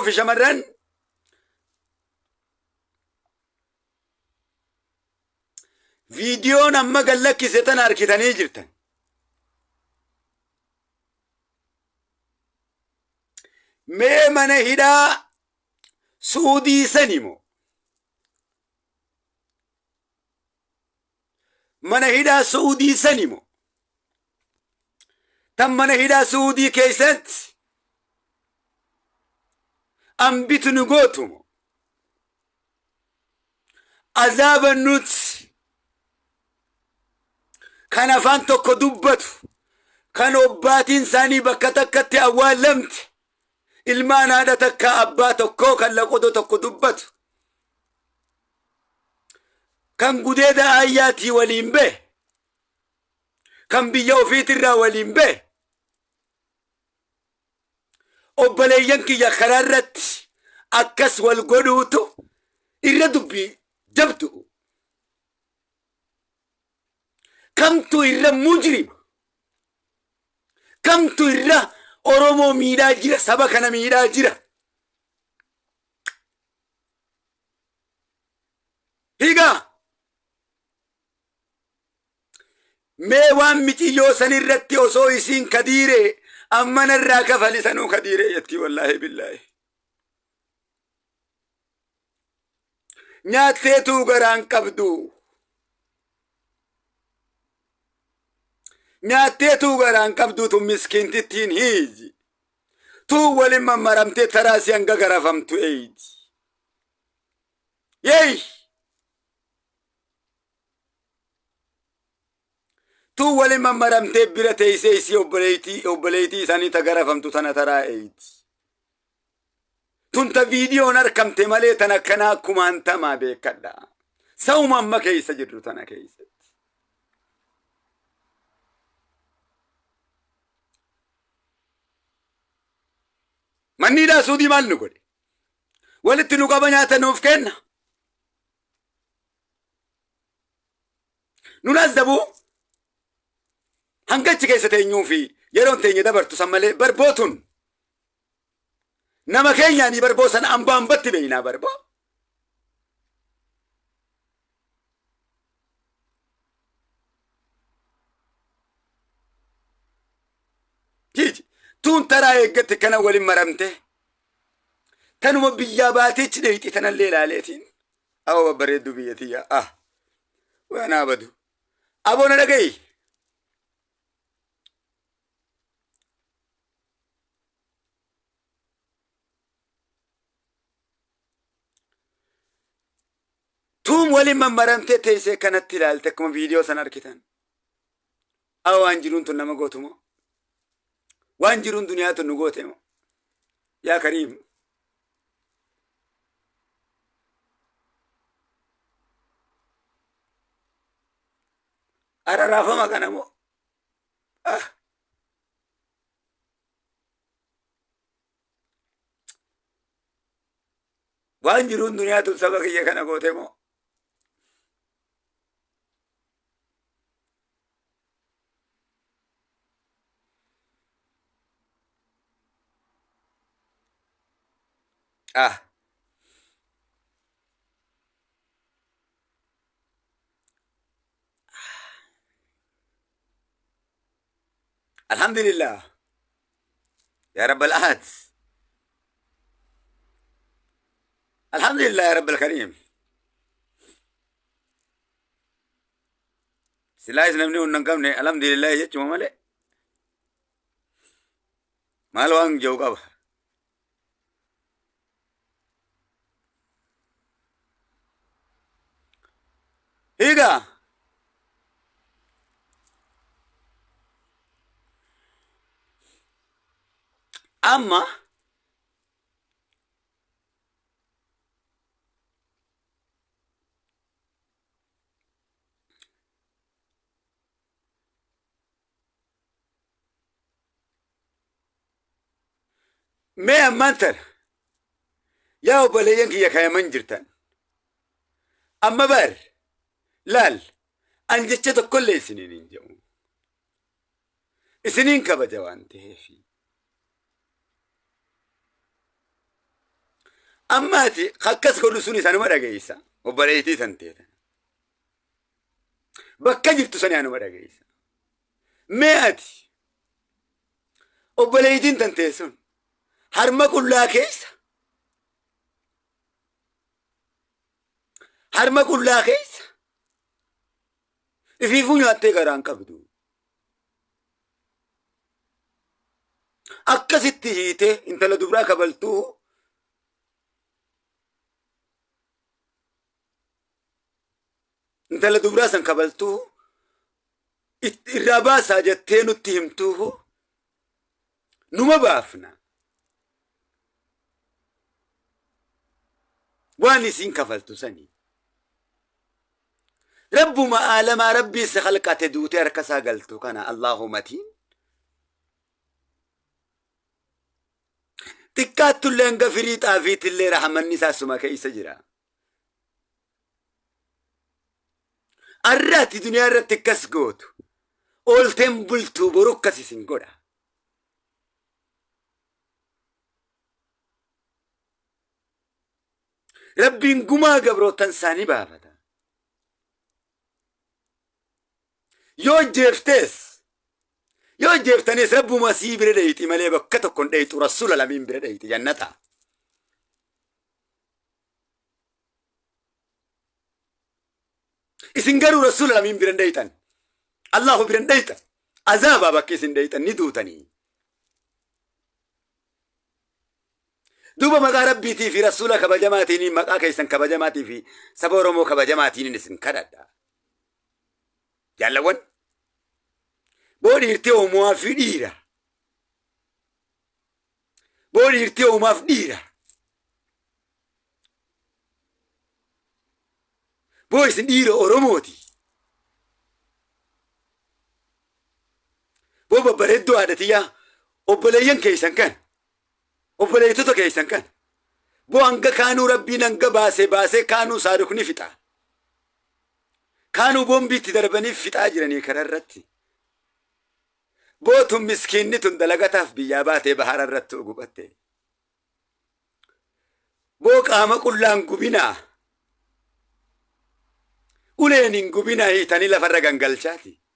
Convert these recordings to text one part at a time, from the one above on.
في شمران فيديو نما قال لك ستن أركتني جرتن مي من هدا سودي سنمو من هدا سودي سنمو تم من هدا سودي كيست أنبت نقوتمو عذاب النوت كان فانتو كدبت كان أباتين ساني بكتكت أول لمت ilmaan haadha takka abbaa tokkoo kan laqoto tokko dubbatu kan gudeeda ayyaatii waliin bee kan biyya ofiitirraa waliin bee obboleeyyan kiyya karaa irratti akkas wal godhuutu irra dubbii jabdu kamtu irra mujrima kamtu irra Oromoo miidhaa jira saba kana miidhaa jira higa mee waan mitiyyoo san irratti osoo isiin kadiire ammana irraa kafalisanuu kadiire yetti wallaahi billaahi nyaatteetuu garaan qabdu ناتيتو غران قبدو تو مسكينتين هيجي تو ولي ما مرمتي تراسي انغا غرافمتو ايد يي تو ولي ما مرمتي بيرتي سيسي اوبليتي ساني تغرافمتو تنا ترا ايد تنت فيديو نركمتي مالي تنا كنا كومانتا ما بيكدا سوما ما كيس جدو تنا كيس مني دا سودي مال نقول ولت نقابة ناتا نوف كنا ننزبو هنگچ كيسة تينيو في يرون تيني دبر تسمالي بربوتون نما كين يعني بربوسن أمبام بطي بينا بربو جيجي تون ترى يقت كنا ولي مرمته تنو بياباتي تشديتي تنا الليلة عليتين أو بريدو بيتي يا وانا بدو أبونا لقي توم ولي مرمته تيسي كانت تلالتك ما فيديو سنركتان أو أنجلون تنما قوتمو وانجرون دنيا تنقوتهم يا كريم أرى رافا ما كانمو وانجرون دنيا تنسبك يا كنقوتهم الحمد لله يا رب الأحد الحمد لله يا رب الكريم سلايس نمني وننقمني الحمد لله يجي ممالي مالوان جوقب هيدا أما ما أمانتر يا وبلينك يا كيا منجرتان أما بار لال أنجتشت كل سنين جو سنين كبجوان تهفي أماتي خكس كل سوني سنة مرة جيسا وبريتي تنتين بكجرت سنة أنا مرة جيسا مئتي وبريتي تنتين حرمة كلها كيسا حرمة كلها كيسا في فوني أتى كران كبدو أكست هيته أنت لدبرا قبلتو أنت لدبرا سن قبلتو الرابع ساجتين اتهمتوه نما بافنا واني سين كفلتو سني رب ما عالم ربي سخلقت دوتي ركسا قلتو كان الله متين تكات اللي انقفريت آفيت اللي رحمني ساسما كيس جرا الرات دنيا رات تكس قوتو أولتم بلتو بروكسي سنقودا ربي نقما قبرو تنساني بافتا يو جيفتنيس ربو ما سي برديتي مالي بكتو كون ديتو رسول الامين برديتي جنتا اسنقروا رسول الامين برديتن الله برنديتن عذابا بكي سنديتن ندوتني دوبا مقا ربيتي في رسولك كبجماتيني مقا كيسن كبجماتي في سبورمو كبجماتيني نسن كددا يالوان بودي يرتيو موافي ديرا بودي يرتيو موافي ديرا بودي سنديرو أوروموتي بوبا بردو عادتيا وبليين كيسن كان وبليتو كيسن كان بو أنك كانوا ربي ننك باسي كانوا صاروخني فتا كانوا بومبي تدربني فتا جراني كررتي بوتهم مسكيني تندلقتها في بياباتي بحر الرتو قبتي بو قام كلان قبنا قلين قبنا هي تاني لفرقان قلشاتي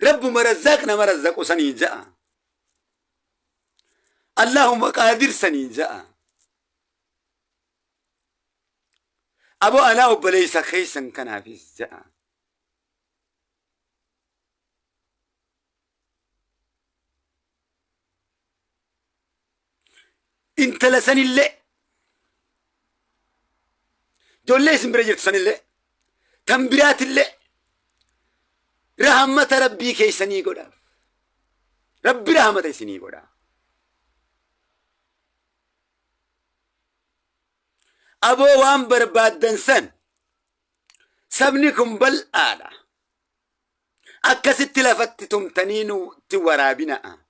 رب مرزقنا مرزق سني جاء اللهم قادر سني جاء أبو أنا أبليس خيسا كان في الزاء انت لسني اللي دول ليس مرجرت سني اللي تنبيرات اللي رحمة ربي كيسني قدا ربي رحمة يسني قدا أبو وان برباد دنسن سبنكم بل آلا أكست لفتتم تنينو تورابنا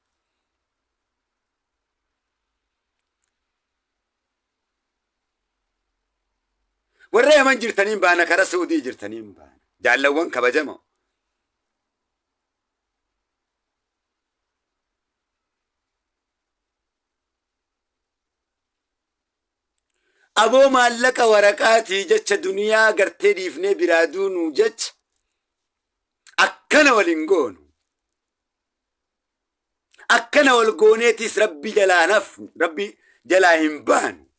ورّي من جرتنين بانا كرا سعودي جرتنين بانا جعلوان كبجمو أبو مالك ورقاتي جتش دنيا قرتي ديفني برادون جتش أكنا والنقون أكنا والقونيتيس ربي جلا نف ربي جلا همبان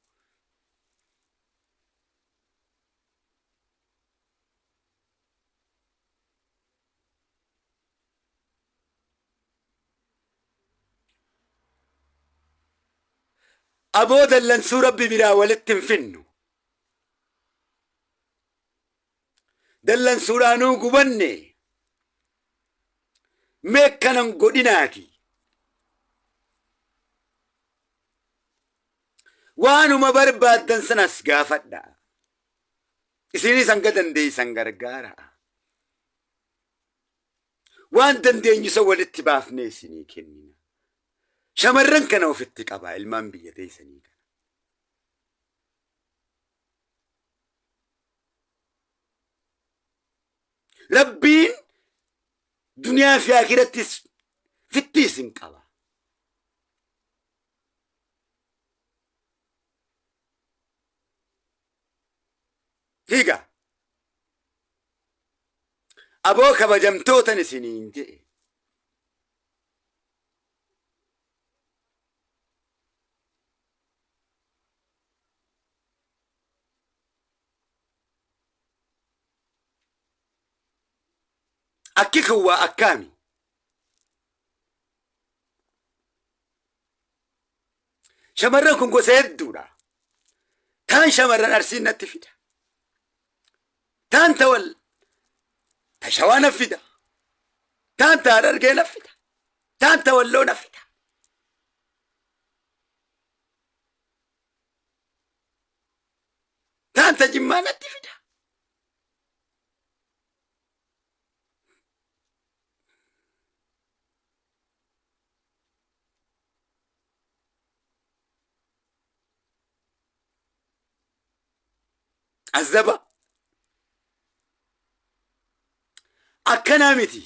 أبو دلنسو ربي بلا ولد فنو دلنسو رانو قبني ميكنا قدناكي وانو ما برباد دنسناس قافتا إسيني سنقدن دي سنقرقارا وان دندي نسوى الاتباف نيسيني كننا شمرن كانوا في التقابة المان بيتي سنيك ربين دنيا في آخرة fittiis hin qaba. Higa aboo kabajamtootan isiniin jedhe akki kun waa akkaami shamarran kun gosa hedduudha. Taan shamarran Arsiin natti fida, taan tawal tashawaa na fida, taan Harargee na fida, taan Walloo na fida. Taan Jimmaa natti fida. Azaba akkanaa miti.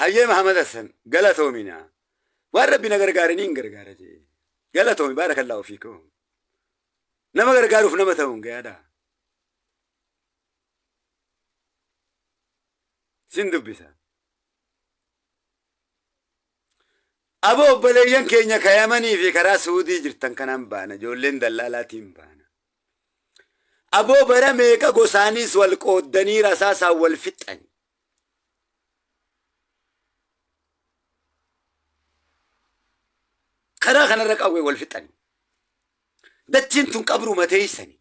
Hayyee Mahamad Hassan galatoomi waan Rabbi na gargaaraniin gargaara jee galatoomi baarakallaahu fiikum. Nama gargaaruuf nama ta'uun gayaadha. Sin dubbisa. Aboo obboleeyyan keenya kayamanii fi karaa Suudii jirtan kanaan baana, ijoolleen dallaalaatiin baana. Aboo bara meeqa gosaanis wal qooddanii rasaasaan wal fixxani. Karaa kanarra qawwee wal fixxani. Dachiin tun qabruu mateeysani.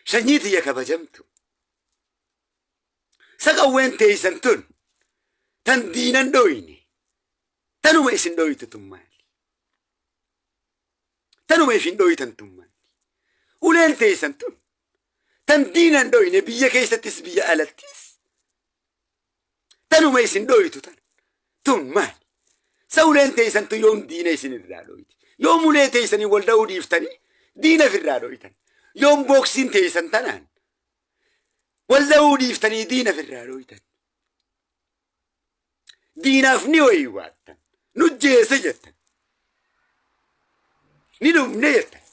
Shanyii tiyya kabajamtu. Saqawween teeysan tun tan diinan dhooyne tanuma isin dhooytu tun maali? Tanuma isin dhooytan tun maali? Uleen teeysan tun tan diinan dhooyne biyya keessattis biyya alattis tanuma isin dhooytu tun maali? Sa uleen teeysan tun yoom diina isin irraa dhooyti? Yoom ulee teeysanii wal dha'uu dhiiftanii diina ofirraa dhooytan? Yoom booksiin teeysan tanaan walla dhiiftanii diina ofirraa dhooytan? Diinaaf ni wayii waattan, nu jeese jettan, ni dhumne jettan,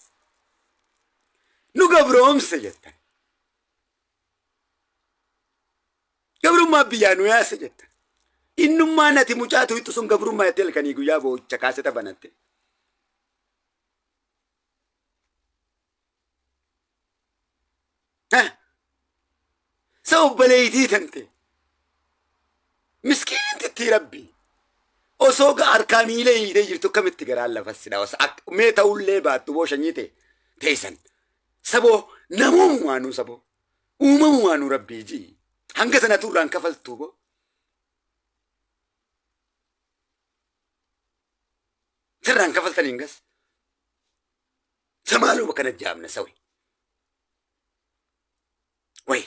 nu gabroomse jettan, gabrummaa biyyaa nu yaase jettan. Innummaa nati mucaatu hittu sun gabrummaa jettee halkanii guyyaa boo'icha kaaseta banatte. Sa obboleeytii tante miskiintitti Rabbi osoo harkaa miilee hiitee jirtu akkamitti garaan lafassidha. Mee ta'ullee baattu boo shanyite teeysan saboo namummaanuu saboo uumamumaanuu Rabbii jii hanga sana turraan kafaltuu boo sirraan kafaltaniin gas samaaluma kana jaamna sawi way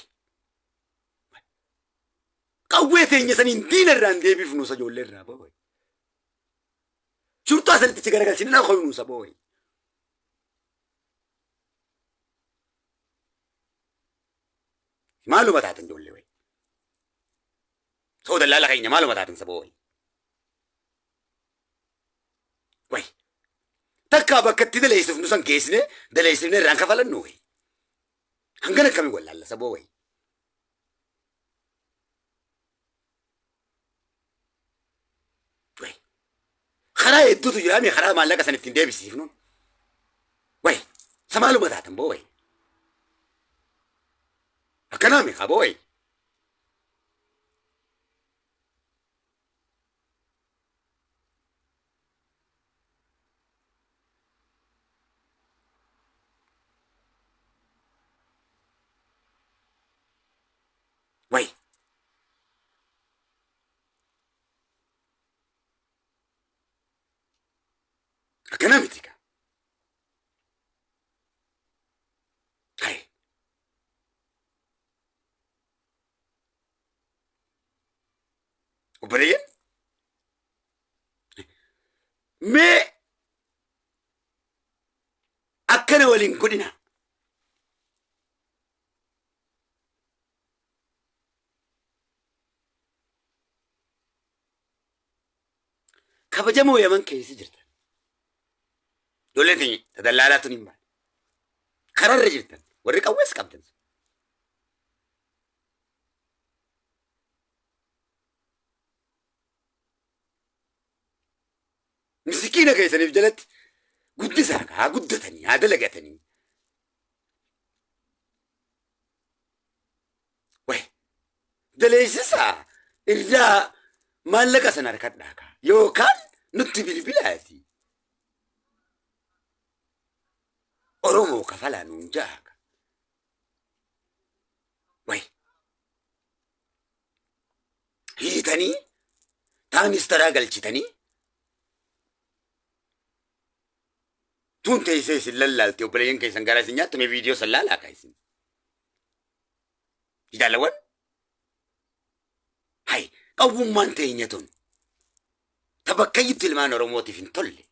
qawwee teenya saniin diina irraan deebifnu sa ijoollee irraa boo way shurxaa sanittichi garagalchine na koynu sa boo way maaluma taatan ijoollee way soo dallaala keenya maaluma taatan sa boo way way takkaa bakka itti daleessifnu san geessine daleessifne irraan kafalannu way hangana akkami wallaalla sa boo way karaa hedduutu jira mee karaa maallaqa san ittiin deebisiifnu way sa maaluma taatan boo way akkanaa meeqa boo way way akkanaa miti ka hay obboleeyyan مي أكنا ولين كلنا كبجمو يمن كيس جرت دولتني تدلالات نيم خرر جرت وريك أويس كابتن مسكينة كيسني بجلت قد ساك ها قدتني هذا لقتني وي دليسسا إرجع ما لك سنار كداك يو كان نتي بالبلادي أرومو كفلا نونجاك وي هي تاني تاني استراغل تاني تون تيسيس اللال تيوبلين كيسن غارسين يا تمي فيديو سلالا كايسين يدالون هاي قوم مان تينيتون تبكيت المان روموتي فين تولي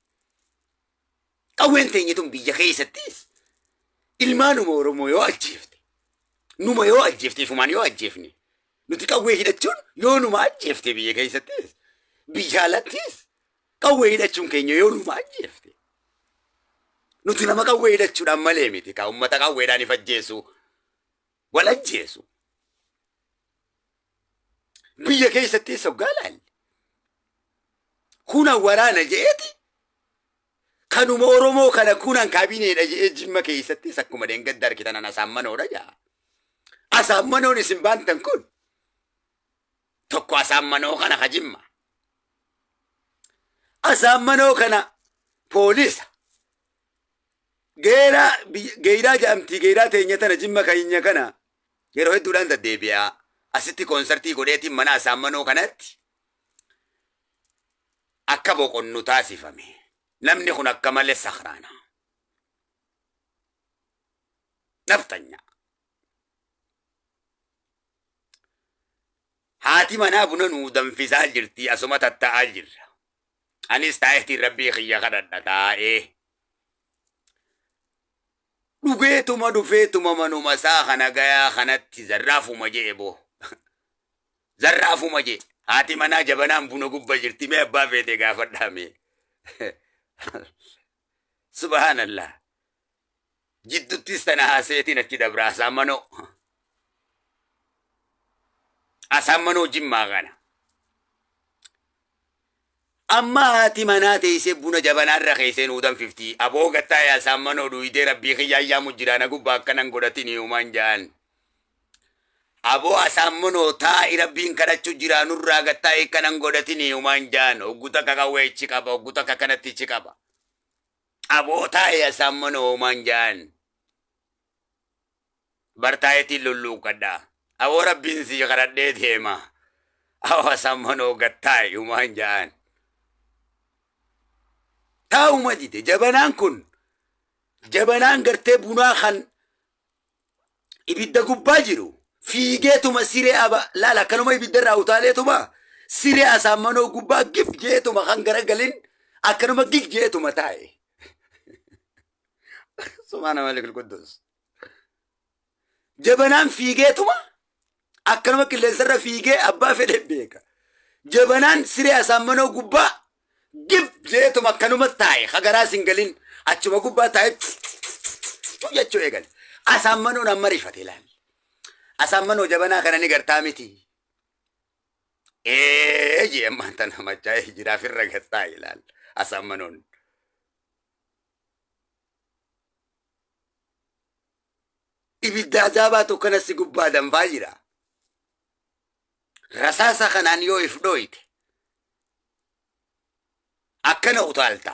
قوين تينيتون بيجا كيستيس المان رومو يو اجيفتي نوما يو اجيفتي فمان يو اجيفني نتي قوي هدتون يو نوما اجيفتي بيجا كيستيس بيجا لاتيس قوي هدتون كينيو يو نوما اجيفتي نتي لما قوي هدتون امالي ميتي كا امتا قوي داني فجيسو ولا جيسو بيجا كيستيس وقالال كونا ورانا جيتي كانوا مورمو كان كونا كابيني جيما كيستي سكوما دين قدر كتانا نسامنو رجا أسامنو نسمبان تنكون تكو أسامنو كان خجيما أسامنو كان بوليس غيرا جامتي غيرا تينيتنا جيما كاينيا كان يروح دولان دا ديبيا أستي كونسرتي قوليتي منا أسامنو كانت أكبو قنو تاسفمي namni kun akka malee sakhraana naftanya haati manaa buna nuu danfisaa jirti asuma tatta'aa jirra anis taa'eetii rabbii kiyya kadhadha taa'ee dhugeetuma dhufeetuma manuma saa kana gayaa kanatti zarraafuma jee boo zarraafuma jee haati manaa jabanaan buna gubba jirti mee abbaa feete gaafadhaame سبحان الله جدو تستنا هاسيتي نكيد برا أسامنو جمع غانا أما هاتي مناتي يسيبونا جبانا الرخيسين ودن 50 أبو قطا يا أسامنو دويدي ربي خيا يا مجرانا قبا كنان قدتيني يومان جان أبو أسامنو تاي ربين كرچو جرانو را قطا كنان قدتيني يومان جان وقوتا كاكاوي چكابا وقوتا كاكانتي چكابا أبو تاي أسامنو manjaan bartaayeti lullu kadda أبو ربين سي غردي ديما أو أسامنو قطاي manjaan تاو مجد جبنان كن جبنان قرتي بنا خن إبدا قباجرو في جيتو ما سيري أبا لا كانوا ما يبدا راوتاليتو ما سيري أسامنو قبا قف جيتو ما خن قرقلين أكانوا ما قف جيتو ما تاي سبحان مالك القدوس جبنان فيجيتما أكرمك اللي سر فيجي أبا في البيكا جبنان سري أسامنو قبا جب جيتما كانوا متاعي خجرا سنجلين أتشوا قبا تاعي شو يجوا يقال أسامنو نمري فتيلان أسامنو جبنا كنا نقدر تامتي إيه جي ما أنت نما جاي جرا في الرجال تايلان أسامنون ibidda ajaabatu kanasi gubbaadan baay'ira rasaasa kanaan yoo if dhoyte akkana utaalta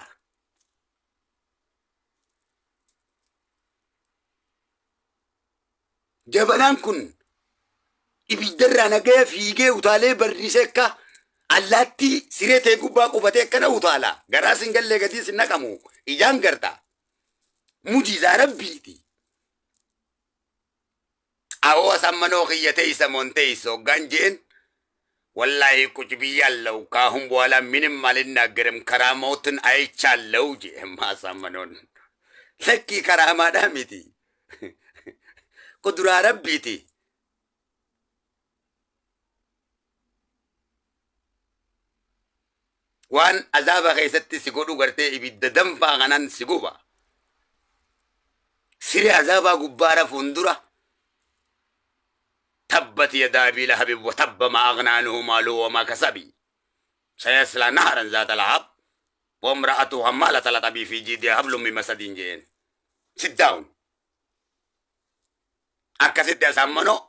jabanaan kun ibiddarraa nagaya fiigee utaalee barrisee akka allaatti siree ta'e gubbaa qubatee akkana utaala garaa singallee gadii sin naqamu ijaan garta mujiizaa rabbiiti أو أسمنو خيتي سمونتي سو غانجين ወላሂ ቁጭ ብያለሁ። ከአሁን በኋላ ምንም አልናገርም። ከራማዎትን አይቻለሁ። ማሳመኖን ለኪ ከራማዳ ሚቲ ቁድራ ረቢቲ waan azaaba keessatti si godhu gartee ibidda danfaa kanan si guba. Siree azaabaa gubbaara fuuldura tabbat yadaa abii lahabin wa tabba ma aghnaa anhu maaluhu wa maa kasabi sayaslaa naharan zaata lahab wa imra'atuhu hammaalata al-haطabi fi jiidihaa hablum min masadin jeen. Sit down. Akkasitti asaammanoo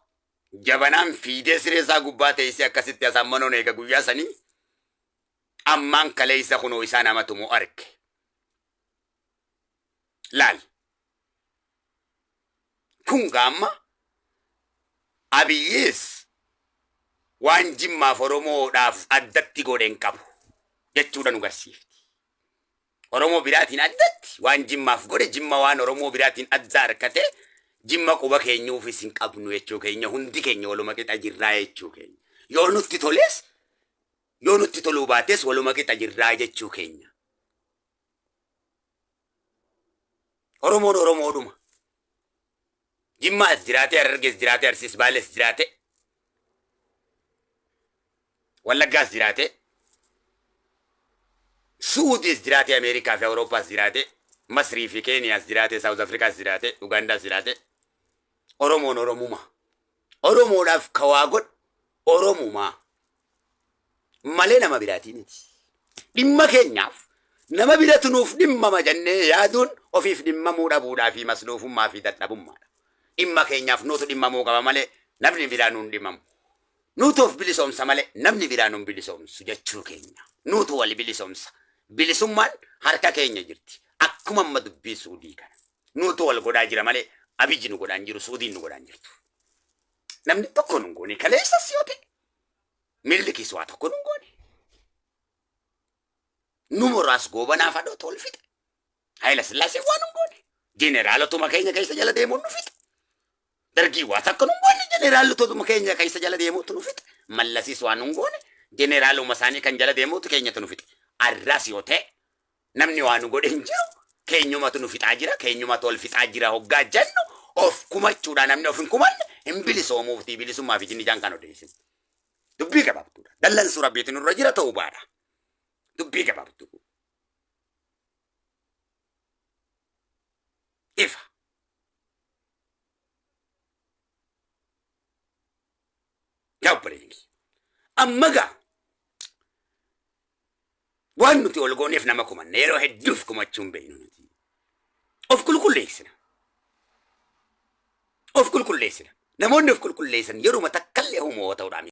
jabanaan fiidee siree isaa gubbaa teessee akkasitti asaammanoo eega guyyaa sanii ammaan kaleessa kunoo isaa namatu moo arge. Laal. Kun gaamma Abiyyiis waan Jimmaaf Oromoodhaaf addatti godhen qabu jechuudha nu garsiifti. Oromoo biraatiin addatti waan Jimmaaf godhe Jimma waan Oromoo biraatiin adda harkate Jimma quba keenyuufis hin qabnu jechuu keenya hundi keenya waluma qixa jirraa jechuu keenya. Yoo nutti toles yoo nutti toluu baates waluma qixa jirraa jechuu keenya. Oromoon Oromoodhuma. Jimmaas jiraate Harargees jiraate Arsiis Baales jiraate Wallaggaas jiraate Suudiis jiraate Ameerikaa fi Awurooppaas jiraate Masrii fi Keeniyaas jiraate Saawuz Afrikaas jiraate Ugaandaas jiraate Oromoon Oromuma. Oromoodhaaf kawaa godh Oromuma. Malee nama biraatiiniti. Dhimma keenyaaf nama biratu nuuf dhimmama jennee yaaduun ofiif dhimmamuu dhabuudhaa fi masluufummaa fi dadhabummaadha. Dhimma keenyaaf nuutu dhimmamuu qaba malee namni biraa nuun dhimmamu. Nuutu of bilisoomsa malee namni biraa nuun bilisoomsu jechuu keenya. Nuutu wal bilisoomsa. Bilisummaan harka keenya jirti. Akkuma amma dubbii Suudii kana. Nuutu wal godhaa jira malee Abiyyi nu godhaan jiru Suudiin nu godhaan jirtu. Namni tokko nu goone kaleessas yoo ta'e milli kiswaa tokko nu goone. Numoraas goobanaa fadhoo tol fixe. Hayila Sillaasee waan nu goone. Jeneraalotuma keenya keessa jala deemuun nu fixe. Dargii waa takka nu goone jeneraalotuma keenya keessa jala deemuutu nu fixe. Mallasiis waan nu goone jeneraaluma isaanii kan jala deemuutu keenyatu nu fixe. Arraas yoo ta'e namni waan nu godhe hin jiru. Keenyumatu nu fixaa jira. Keenyumatu ol fixaa jira hoggaa jennu of kumachuudha namni of hin kumanne hin bilisoomuufti bilisummaa fi jinnijaan kan odeessin. Dubbii gabaabduudha. Dallansuu rabbiitiin nurra jira ta'uu baadha. Dubbii gabaabduu. Ifa. Gaabbareedingi. Amma gaa waan nuti ol gooneef nama kumanne yeroo hedduuf kumachuun beeknu nuti. Of qulqulleessina. Of qulqulleessina. Namoonni of qulqulleessan yeroo takkallee homoo ta'uudhaan